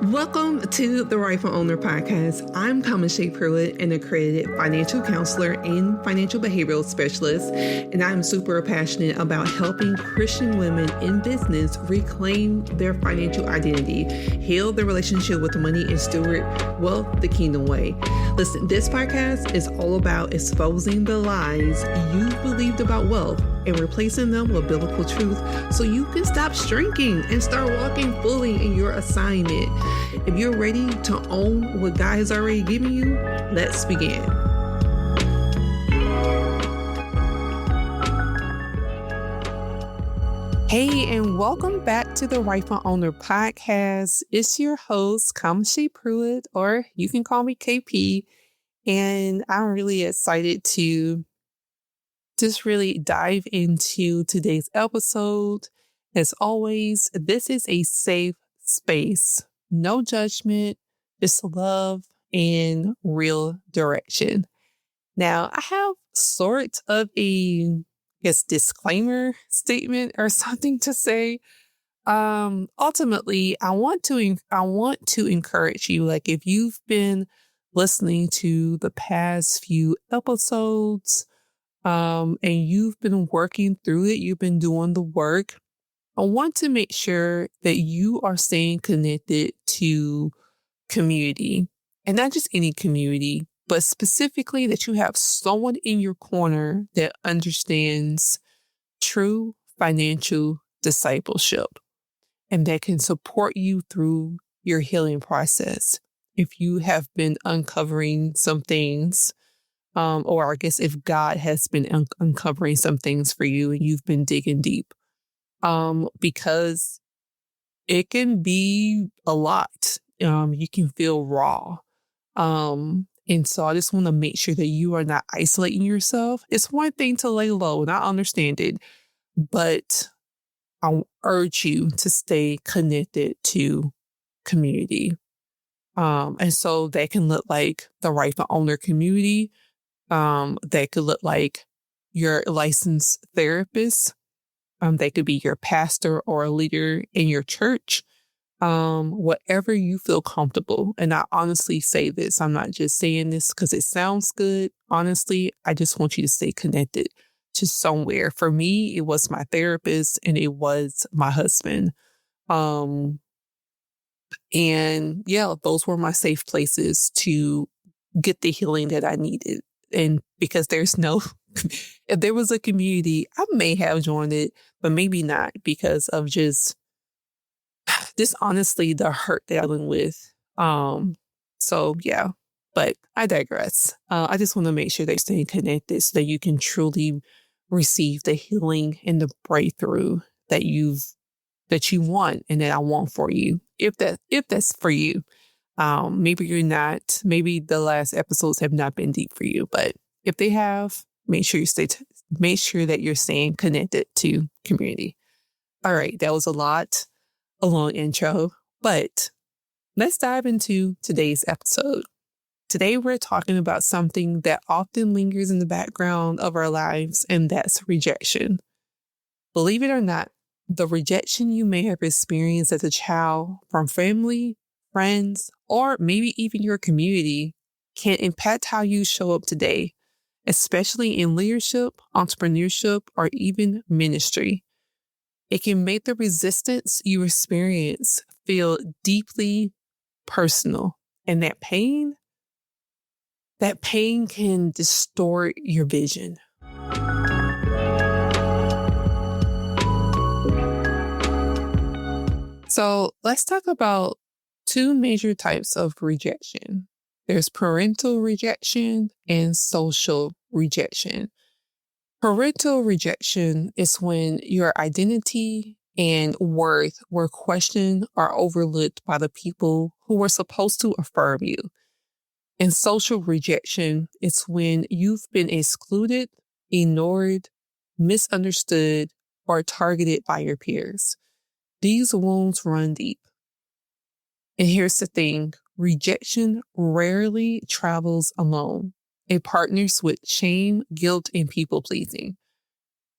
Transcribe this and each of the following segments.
Welcome to the Rightful Owner Podcast. I'm Kamashay Pruitt, an accredited financial counselor and financial behavioral specialist, and I'm super passionate about helping Christian women in business reclaim their financial identity, heal their relationship with money, and steward wealth the kingdom way. Listen, this podcast is all about exposing the lies you believed about wealth and replacing them with biblical truth so you can stop shrinking and start walking fully in your assignment. If you're ready to own what God has already given you, let's begin. Hey, and welcome back to the Rightful Owner Podcast. It's your host, Kamashay Pruitt, or you can call me KP. And I'm really excited to just really dive into today's episode. As always, this is a safe space. No judgment, just love and real direction. Now, I have sort of a disclaimer statement or something to say. Ultimately, I want to encourage you, like if you've been listening to the past few episodes, and you've been working through it, you've been doing the work, I want to make sure that you are staying connected to community, and not just any community, but specifically that you have someone in your corner that understands true financial discipleship and that can support you through your healing process. If you have been uncovering some things, or I guess if God has been uncovering some things for you and you've been digging deep, because it can be a lot. You can feel raw. And so I just want to make sure that you are not isolating yourself. It's one thing to lay low, and I understand it, but I urge you to stay connected to community. And so that can look like the Rightful Owner community. That could look like your licensed therapist. They could be your pastor or a leader in your church. Whatever you feel comfortable. And I honestly say this, I'm not just saying this because it sounds good. Honestly, I just want you to stay connected to somewhere. For me, it was my therapist and it was my husband. And yeah, those were my safe places to get the healing that I needed. And because if there was a community, I may have joined it, but maybe not because of just honestly the hurt that I'm dealing with. So yeah, but I digress. I just want to make sure they're staying connected so that you can truly receive the healing and the breakthrough that you want and that I want for you. If that's for you. Maybe you're not, maybe the last episodes have not been deep for you, but if they have, make sure that you're staying connected to community. All right. That was a long intro, but let's dive into today's episode. Today, we're talking about something that often lingers in the background of our lives, and that's rejection. Believe it or not, the rejection you may have experienced as a child from family, friends, or maybe even your community can impact how you show up today, especially in leadership, entrepreneurship, or even ministry. It can make the resistance you experience feel deeply personal, and that pain can distort your vision. So let's talk about two major types of rejection. There's parental rejection and social rejection. Parental rejection is when your identity and worth were questioned or overlooked by the people who were supposed to affirm you. And social rejection is when you've been excluded, ignored, misunderstood, or targeted by your peers. These wounds run deep. And here's the thing, rejection rarely travels alone. It partners with shame, guilt, and people-pleasing.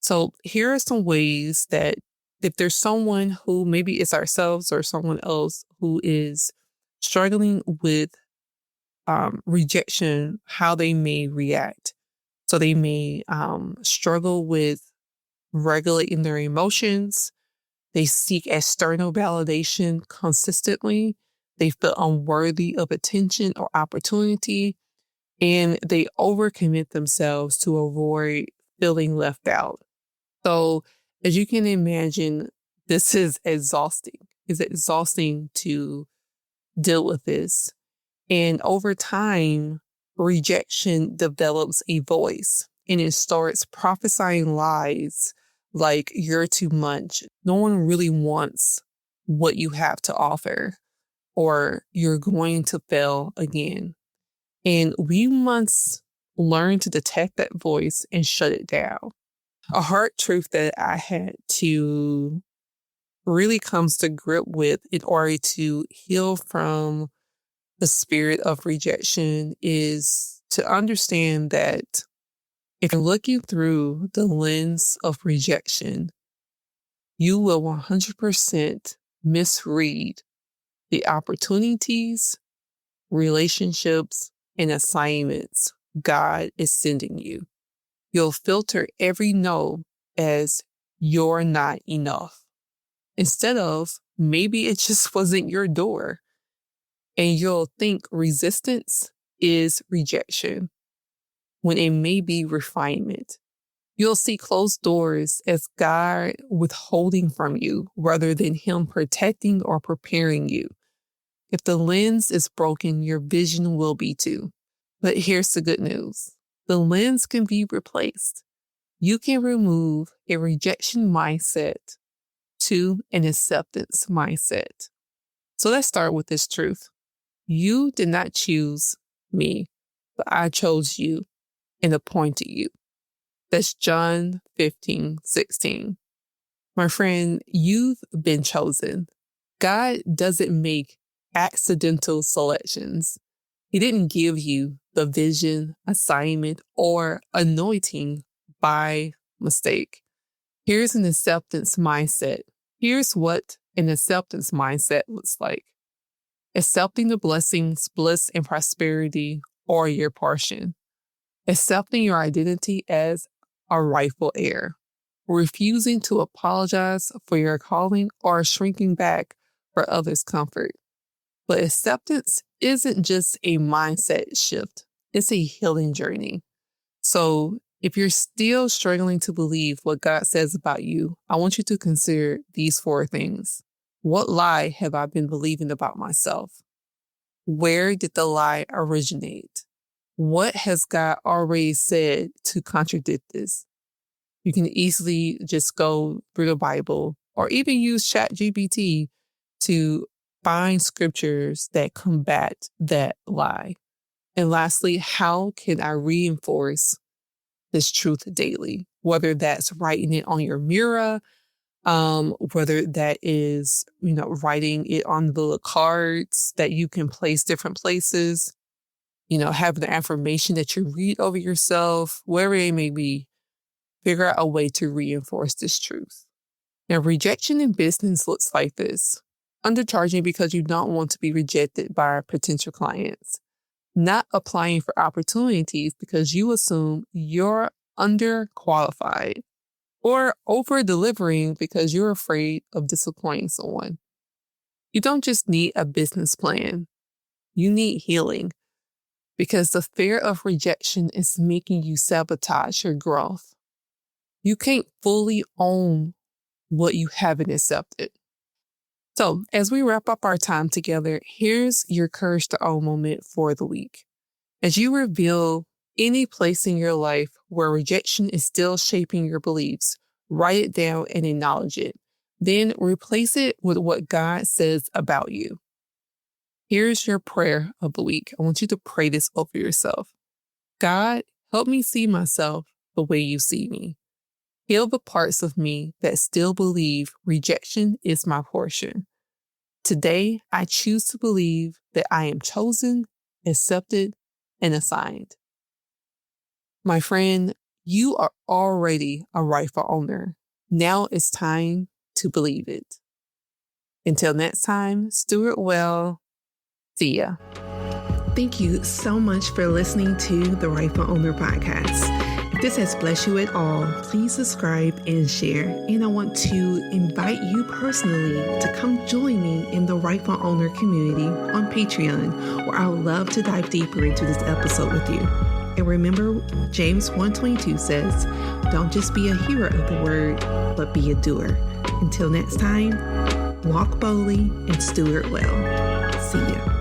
So here are some ways that if there's someone who maybe it's ourselves or someone else who is struggling with rejection, how they may react. So they may struggle with regulating their emotions. They seek external validation consistently. They feel unworthy of attention or opportunity, and they overcommit themselves to avoid feeling left out. So, as you can imagine, this is exhausting. It's exhausting to deal with this. And over time, rejection develops a voice and it starts prophesying lies like you're too much. No one really wants what you have to offer, or you're going to fail again. And we must learn to detect that voice and shut it down. A hard truth that I had to really comes to grip with in order to heal from the spirit of rejection is to understand that if you're looking through the lens of rejection, you will 100% misread the opportunities, relationships, and assignments God is sending you. You'll filter every no as you're not enough, instead of maybe it just wasn't your door. And you'll think resistance is rejection when it may be refinement. You'll see closed doors as God withholding from you rather than Him protecting or preparing you. If the lens is broken, your vision will be too. But here's the good news. The lens can be replaced. You can remove a rejection mindset to an acceptance mindset. So let's start with this truth. You did not choose me, but I chose you and appointed you. That's John 15:16. My friend, you've been chosen. God doesn't make accidental selections. He didn't give you the vision, assignment, or anointing by mistake. Here's an acceptance mindset. Here's what an acceptance mindset looks like. Accepting the blessings, bliss, and prosperity are your portion. Accepting your identity as a rightful heir. Refusing to apologize for your calling or shrinking back for others' comfort. But acceptance isn't just a mindset shift, it's a healing journey. So if you're still struggling to believe what God says about you, I want you to consider these 4 things. What lie have I been believing about myself? Where did the lie originate? What has God already said to contradict this? You can easily just go through the Bible or even use ChatGPT to find scriptures that combat that lie. And lastly, how can I reinforce this truth daily? Whether that's writing it on your mirror, whether that is, writing it on little cards that you can place different places, having the affirmation that you read over yourself, wherever it may be, figure out a way to reinforce this truth. Now, rejection in business looks like this. Undercharging because you don't want to be rejected by potential clients. Not applying for opportunities because you assume you're underqualified. Or over-delivering because you're afraid of disappointing someone. You don't just need a business plan. You need healing. Because the fear of rejection is making you sabotage your growth. You can't fully own what you haven't accepted. So, as we wrap up our time together, here's your courage to own moment for the week. As you reveal any place in your life where rejection is still shaping your beliefs, write it down and acknowledge it. Then replace it with what God says about you. Here's your prayer of the week. I want you to pray this over yourself. God, help me see myself the way you see me. Heal the parts of me that still believe rejection is my portion. Today, I choose to believe that I am chosen, accepted, and assigned. My friend, you are already a rightful owner. Now it's time to believe it. Until next time, steward well, See ya. Thank you so much for listening to the Rightful Owner Podcast. If this has blessed you at all, please subscribe and share. And I want to invite you personally to come join me in the Rightful Owner community on Patreon, where I would love to dive deeper into this episode with you. And remember, James 1:22 says, don't just be a hearer of the word, but be a doer. Until next time, walk boldly and steward well. See ya.